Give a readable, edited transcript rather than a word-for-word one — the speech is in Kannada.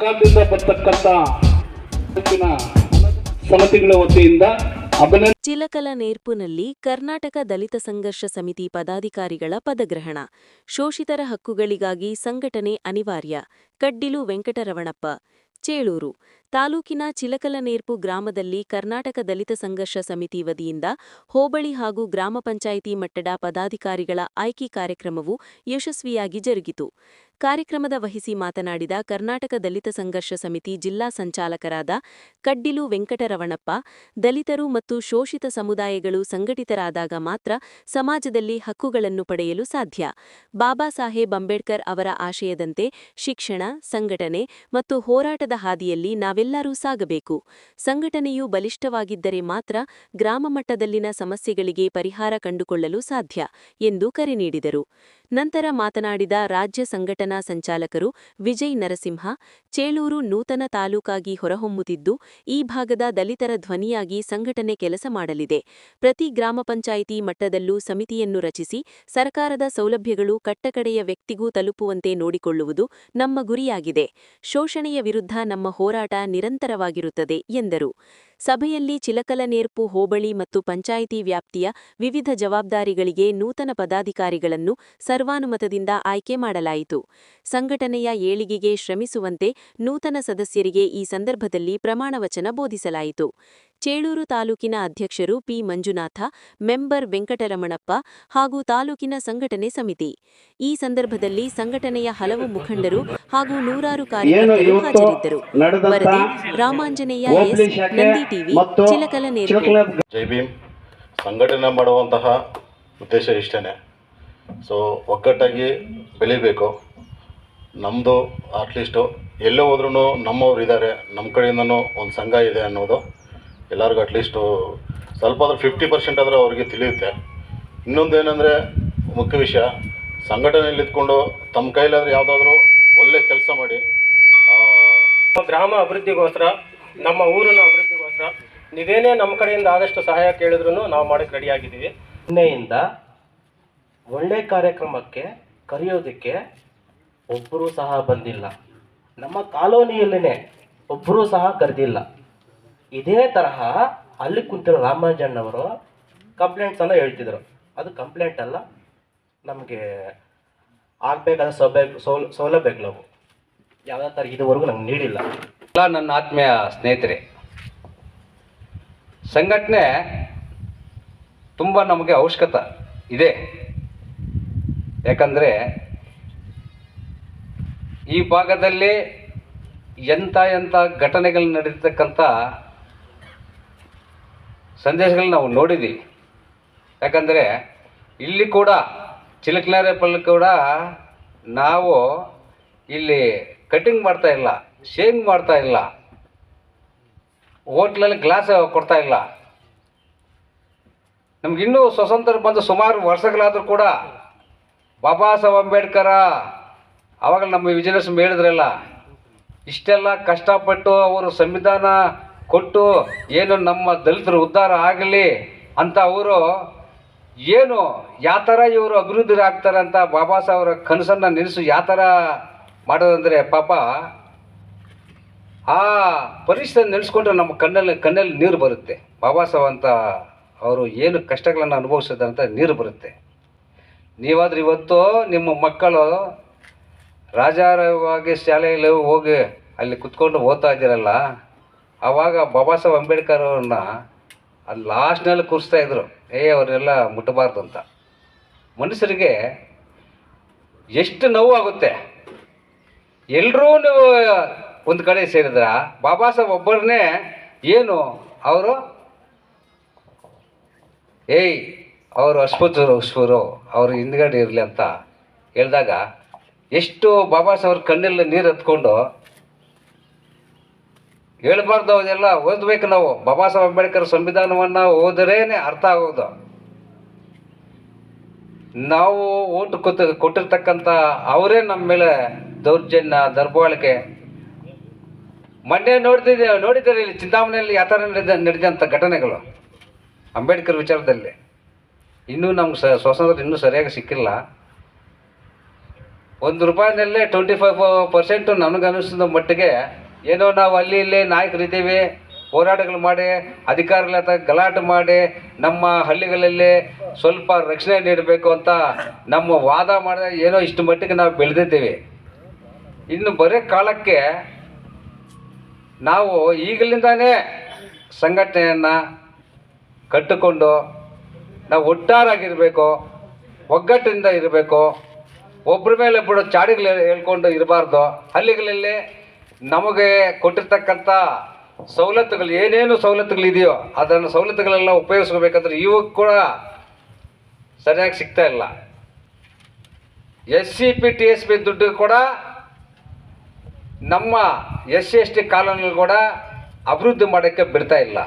ಸರ್ಕಾರದಿಂದ ಬರ್ತಕ್ಕಂಥ ಸಮಿತಿಗಳ ವತಿಯಿಂದ ಚಿಲಕಲನೇರ್ಪುನಲ್ಲಿ ಕರ್ನಾಟಕ ದಲಿತ ಸಂಘರ್ಷ ಸಮಿತಿ ಪದಾಧಿಕಾರಿಗಳ ಪದಗ್ರಹಣ. ಶೋಷಿತರ ಹಕ್ಕುಗಳಿಗಾಗಿ ಸಂಘಟನೆ ಅನಿವಾರ್ಯ. ಕಡ್ಡಿಲು ವೆಂಕಟರಮಣಪ್ಪ. ಚೇಳೂರು ತಾಲೂಕಿನ ಚಿಲಕಲನೇರ್ಪು ಗ್ರಾಮದಲ್ಲಿ ಕರ್ನಾಟಕ ದಲಿತ ಸಂಘರ್ಷ ಸಮಿತಿ ವತಿಯಿಂದ ಹೋಬಳಿ ಹಾಗೂ ಗ್ರಾಮ ಪಂಚಾಯಿತಿ ಮಟ್ಟದ ಪದಾಧಿಕಾರಿಗಳ ಆಯ್ಕೆ ಕಾರ್ಯಕ್ರಮವು ಯಶಸ್ವಿಯಾಗಿ ಜರುಗಿತು. ಕಾರ್ಯಕ್ರಮದ ವಹಿಸಿ ಮಾತನಾಡಿದ ಕರ್ನಾಟಕ ದಲಿತ ಸಂಘರ್ಷ ಸಮಿತಿ ಜಿಲ್ಲಾ ಸಂಚಾಲಕರಾದ ಕಡ್ಡಿಲು ವೆಂಕಟರಮಣಪ್ಪ, ದಲಿತರು ಮತ್ತು ಶೋಷಿತ ಸಮುದಾಯಗಳು ಸಂಘಟಿತರಾದಾಗ ಮಾತ್ರ ಸಮಾಜದಲ್ಲಿ ಹಕ್ಕುಗಳನ್ನು ಪಡೆಯಲು ಸಾಧ್ಯ. ಬಾಬಾ ಸಾಹೇಬ್ ಅಂಬೇಡ್ಕರ್ ಅವರ ಆಶಯದಂತೆ ಶಿಕ್ಷಣ, ಸಂಘಟನೆ ಮತ್ತು ಹೋರಾಟದ ಹಾದಿಯಲ್ಲಿ ನಾವೆಲ್ಲರೂ ಸಾಗಬೇಕು. ಸಂಘಟನೆಯು ಬಲಿಷ್ಠವಾಗಿದ್ದರೆ ಮಾತ್ರ ಗ್ರಾಮ ಮಟ್ಟದಲ್ಲಿನ ಸಮಸ್ಯೆಗಳಿಗೆ ಪರಿಹಾರ ಕಂಡುಕೊಳ್ಳಲು ಸಾಧ್ಯ ಎಂದು ಕರೆ ನೀಡಿದರು. ನಂತರ ಮಾತನಾಡಿದ ರಾಜ್ಯ ಸಂಘಟನಾ ಸಂಚಾಲಕರು ವಿಜಯ್ ನರಸಿಂಹ, ಚೇಳೂರು ನೂತನ ತಾಲೂಕಾಗಿ ಹೊರಹೊಮ್ಮುತ್ತಿದ್ದು, ಈ ಭಾಗದ ದಲಿತರ ಧ್ವನಿಯಾಗಿ ಸಂಘಟನೆ ಕೆಲಸ ಮಾಡಲಿದೆ. ಪ್ರತಿ ಗ್ರಾಮ ಪಂಚಾಯಿತಿ ಮಟ್ಟದಲ್ಲೂ ಸಮಿತಿಯನ್ನು ರಚಿಸಿ ಸರ್ಕಾರದ ಸೌಲಭ್ಯಗಳು ಕಟ್ಟಕಡೆಯ ವ್ಯಕ್ತಿಗೂ ತಲುಪುವಂತೆ ನೋಡಿಕೊಳ್ಳುವುದು ನಮ್ಮ ಗುರಿಯಾಗಿದೆ. ಶೋಷಣೆಯ ವಿರುದ್ಧ ನಮ್ಮ ಹೋರಾಟ ನಿರಂತರವಾಗಿರುತ್ತದೆ ಎಂದರು. ಸಭೆಯಲ್ಲಿ ಚಿಲಕಲನೇರ್ಪು ಹೋಬಳಿ ಮತ್ತು ಪಂಚಾಯಿತಿ ವ್ಯಾಪ್ತಿಯ ವಿವಿಧ ಜವಾಬ್ದಾರಿಗಳಿಗೆ ನೂತನ ಪದಾಧಿಕಾರಿಗಳನ್ನು ಸರ್ವಾನುಮತದಿಂದ ಆಯ್ಕೆ ಮಾಡಲಾಯಿತು. ಸಂಘಟನೆಯ ಏಳಿಗೆಗೆ ಶ್ರಮಿಸುವಂತೆ ನೂತನ ಸದಸ್ಯರಿಗೆ ಈ ಸಂದರ್ಭದಲ್ಲಿ ಪ್ರಮಾಣವಚನ ಬೋಧಿಸಲಾಯಿತು. ಚೇಳೂರು ತಾಲೂಕಿನ ಅಧ್ಯಕ್ಷರು ಪಿ. ಮಂಜುನಾಥ, ಮೆಂಬರ್ ವೆಂಕಟರಮಣಪ್ಪ ಹಾಗೂ ತಾಲೂಕಿನ ಸಂಘಟನೆ ಸಮಿತಿ. ಈ ಸಂದರ್ಭದಲ್ಲಿ ಸಂಘಟನೆಯ ಹಲವು ಮುಖಂಡರು ಹಾಗೂ ನೂರಾರು ಕಾರ್ಯಕರ್ತರು ಹಾಜರಿದ್ದರು. ವರದಿ ರಾಮಾಂಜನೇಯ ಎಸ್, ನಂದಿ ಟಿವಿ, ಚಿಲಕಲನೇರ್ಪು. ಜೈ ಭೀಮ್. ಸಂಘಟನೆ ಮಾಡುವಂತಹ ಉದ್ದೇಶ ಇಷ್ಟೇ. ಸೊ ಒಗ್ಗಟ್ಟಾಗಿ ಬೆಳಿಬೇಕು. ನಮ್ಮದು ಅಟ್ಲೀಸ್ಟು ಎಲ್ಲೇ ಹೋದ್ರೂ ನಮ್ಮವ್ರು ಇದ್ದಾರೆ, ನಮ್ಮ ಕಡೆಯಿಂದನೂ ಒಂದು ಸಂಘ ಇದೆ ಅನ್ನೋದು ಎಲ್ಲರಿಗೂ ಅಟ್ಲೀಸ್ಟು ಸ್ವಲ್ಪ ಆದರೂ 50% ಆದರೂ ಅವ್ರಿಗೆ ತಿಳಿಯುತ್ತೆ. ಇನ್ನೊಂದೇನೆಂದರೆ ಮುಖ್ಯ ವಿಷಯ, ಸಂಘಟನೆಯಲ್ಲಿ ಇದ್ಕೊಂಡು ತಮ್ಮ ಕೈಲಾದರೆ ಯಾವುದಾದ್ರೂ ಒಳ್ಳೆ ಕೆಲಸ ಮಾಡಿ ಗ್ರಾಮ ಅಭಿವೃದ್ಧಿಗೋಸ್ಕರ, ನಮ್ಮ ಊರಿನ ಅಭಿವೃದ್ಧಿಗೋಸ್ಕರ ನೀವೇನೇ ನಮ್ಮ ಕಡೆಯಿಂದ ಆದಷ್ಟು ಸಹಾಯ ಕೇಳಿದ್ರೂ ನಾವು ಮಾಡೋಕ್ಕೆ ರೆಡಿಯಾಗಿದ್ದೀವಿ. ನಿನ್ನೆಯಿಂದ ಒಳ್ಳೆ ಕಾರ್ಯಕ್ರಮಕ್ಕೆ ಕರೆಯೋದಕ್ಕೆ ಒಬ್ಬರೂ ಸಹ ಬಂದಿಲ್ಲ. ನಮ್ಮ ಕಾಲೋನಿಯಲ್ಲೇ ಒಬ್ಬರೂ ಸಹ ಕರೆದಿಲ್ಲ. ಇದೇ ತರಹ ಅಲ್ಲಿ ಕುಂತಿರೋ ರಾಮಾಂಜಣ್ಣವರು ಕಂಪ್ಲೇಂಟ್ಸನ್ನು ಹೇಳ್ತಿದ್ರು. ಅದು ಕಂಪ್ಲೇಂಟ್ ಅಲ್ಲ, ನಮಗೆ ಆಗಬೇಕಾದ ಸೌಲಭ್ಯಗಳು ಯಾವುದೇ ಥರ ಇದುವರೆಗೂ ನಮ್ಗೆ ನೀಡಿಲ್ಲ. ಎಲ್ಲ ನನ್ನ ಆತ್ಮೀಯ ಸ್ನೇಹಿತರೆ, ಸಂಘಟನೆ ತುಂಬ ನಮಗೆ ಅವಶ್ಯಕತೆ ಇದೆ. ಯಾಕಂದರೆ ಈ ಭಾಗದಲ್ಲಿ ಎಂಥ ಘಟನೆಗಳು ನಡೀತಕ್ಕಂಥ ಸಂದೇಶಗಳನ್ನ ನಾವು ನೋಡಿದ್ದೀವಿ. ಯಾಕಂದರೆ ಇಲ್ಲಿ ಕೂಡ ಚಿಲಕಲನೇರ್ಪಲ್ಲಿ ಕೂಡ ನಾವು ಇಲ್ಲಿ ಕಟಿಂಗ್ ಮಾಡ್ತಾ ಇಲ್ಲ, ಶೇವಿಂಗ್ ಮಾಡ್ತಾ ಇಲ್ಲ, ಹೋಟ್ಲಲ್ಲಿ ಗ್ಲಾಸ್ ಕೊಡ್ತಾ ಇಲ್ಲ. ನಮಗಿನ್ನೂ ಸ್ವಾತಂತ್ರ್ಯ ಬಂದು ಸುಮಾರು ವರ್ಷಗಳಾದರೂ ಕೂಡ ಬಾಬಾ ಸಾಹೇಬ್ ಅಂಬೇಡ್ಕರ ಆವಾಗ ನಮ್ಮ ವಿಜಯಲಕ್ಷ್ಮಿ ಹೇಳಿದ್ರಲ್ಲ, ಇಷ್ಟೆಲ್ಲ ಕಷ್ಟಪಟ್ಟು ಅವರು ಸಂವಿಧಾನ ಕೊಟ್ಟು ಏನು ನಮ್ಮ ದಲಿತರು ಉದ್ಧಾರ ಆಗಲಿ ಅಂತ ಅವರು ಏನು ಯಾವ ಥರ ಇವರು ಅಭಿವೃದ್ಧಿ ಆಗ್ತಾರೆ ಅಂತ ಬಾಬಾ ಸಾಹೇಬ್ರ ಕನಸನ್ನು ನೆನೆಸು ಯಾವ ಥರ ಮಾಡೋದಂದರೆ ಪಾಪ ಆ ಪರಿಸ್ಥಿತಿ ನೆನೆಸ್ಕೊಂಡ್ರೆ ನಮ್ಮ ಕಣ್ಣಲ್ಲಿ ನೀರು ಬರುತ್ತೆ. ಬಾಬಾ ಸಾಹೇಬ್ ಅಂತ ಅವರು ಏನು ಕಷ್ಟಗಳನ್ನು ಅನುಭವಿಸಿದಂತ ನೀರು ಬರುತ್ತೆ. ನೀವಾದ್ರೆ ಇವತ್ತು ನಿಮ್ಮ ಮಕ್ಕಳು ರಾಜಾರವಾಗಿ ಶಾಲೆಯಲ್ಲಿ ಹೋಗಿ ಅಲ್ಲಿ ಕುತ್ಕೊಂಡು ಓದ್ತಾ ಇದ್ದೀರಲ್ಲ, ಆವಾಗ ಬಾಬಾ ಸಾಹೇಬ್ ಅಂಬೇಡ್ಕರ್ ಅವ್ರನ್ನ ಅಲ್ಲಿ ಲಾಸ್ಟ್ನಲ್ಲಿ ಕೂರಿಸ್ತಾಯಿದ್ರು, ಅವ್ರನ್ನೆಲ್ಲ ಮುಟ್ಟಬಾರ್ದು ಅಂತ. ಮನುಷ್ಯರಿಗೆ ಎಷ್ಟು ನೋವು ಆಗುತ್ತೆ. ಎಲ್ಲರೂ ನೀವು ಒಂದು ಕಡೆ ಸೇರಿದ್ರ, ಬಾಬಾ ಸಾಹೇಬ್ ಒಬ್ಬರನ್ನೇ ಏನು ಅವರು ಅವರು ಅಸ್ಪೃಶ್ಯರು ಅವರು ಹಿಂದ್ಗಡೆ ಇರಲಿ ಅಂತ ಹೇಳಿದಾಗ ಎಷ್ಟು ಬಾಬಾ ಸಾಹೇಬ್ರ ಕಣ್ಣಲ್ಲಿ ನೀರು ಹತ್ಕೊಂಡು ಹೇಳ್ಬಾರ್ದು. ಅದೆಲ್ಲ ಓದಬೇಕು ನಾವು. ಬಾಬಾ ಸಾಹೇಬ್ ಅಂಬೇಡ್ಕರ್ ಸಂವಿಧಾನವನ್ನು ಓದರೇನೆ ಅರ್ಥ ಆಗೋದು. ನಾವು ಓಟ್ ಕೊಟ್ಟಿರ್ತಕ್ಕಂಥ ಅವರೇ ನಮ್ಮ ಮೇಲೆ ದೌರ್ಜನ್ಯ, ದರ್ಬಾಳಿಕೆ. ಮೊನ್ನೆ ನೋಡಿದ್ದಾರೆ ಇಲ್ಲಿ ಚಿಂತಾಮಣಿಯಲ್ಲಿ ಯಾವ ಥರ ನಡೆದಂಥ ಘಟನೆಗಳು ಅಂಬೇಡ್ಕರ್ ವಿಚಾರದಲ್ಲಿ. ಇನ್ನೂ ನಮ್ಗೆ ಸ್ವಾತಂತ್ರ್ಯ ಇನ್ನೂ ಸರಿಯಾಗಿ ಸಿಕ್ಕಿಲ್ಲ. ₹1 25% ನನಗನ್ನಿಸಿದ ಮಟ್ಟಿಗೆ ಏನೋ ನಾವು ಅಲ್ಲಿ ಇಲ್ಲಿ ನಾಯಕರಿದ್ದೀವಿ, ಹೋರಾಟಗಳು ಮಾಡಿ ಅಧಿಕಾರಿಗಳ ಹತ್ರ ಗಲಾಟೆ ಮಾಡಿ ನಮ್ಮ ಹಳ್ಳಿಗಳಲ್ಲಿ ಸ್ವಲ್ಪ ರಕ್ಷಣೆ ನೀಡಬೇಕು ಅಂತ ನಮ್ಮ ವಾದ ಮಾಡಿದ್ರೆ ಏನೋ ಇಷ್ಟು ಮಟ್ಟಿಗೆ ನಾವು ಬೆಳೆದಿದ್ದೀವಿ. ಇನ್ನು ಬರೀ ಕಾಲಕ್ಕೆ ನಾವು ಈಗಲಿಂದಾನೇ ಸಂಘಟನೆಯನ್ನು ಕಟ್ಟಿಕೊಂಡು ನಾವು ಒಟ್ಟಾರಾಗಿರಬೇಕು, ಒಗ್ಗಟ್ಟಿನಿಂದ ಇರಬೇಕು. ಒಬ್ಬರ ಮೇಲೆ ಒಬ್ಬರು ಚಾಡಿಗಳು ಹೇಳ್ಕೊಂಡು ಇರಬಾರ್ದು. ಹಳ್ಳಿಗಳಲ್ಲಿ ನಮಗೆ ಕೊಟ್ಟಿರ್ತಕ್ಕಂಥ ಸವಲತ್ತುಗಳು ಏನೇನು ಸವಲತ್ತುಗಳಿದೆಯೋ ಅದನ್ನು ಸವಲತ್ತುಗಳೆಲ್ಲ ಉಪಯೋಗಿಸ್ಕೋಬೇಕಂದ್ರೆ ಇವಾಗ ಕೂಡ ಸರಿಯಾಗಿ ಸಿಗ್ತಾ ಇಲ್ಲ. SCP TSP ದುಡ್ಡು ಕೂಡ ನಮ್ಮ SC ST ಕಾಲೋನಿಗಳು ಕೂಡ ಅಭಿವೃದ್ಧಿ ಮಾಡೋಕ್ಕೆ ಬಿಡ್ತಾ ಇಲ್ಲ.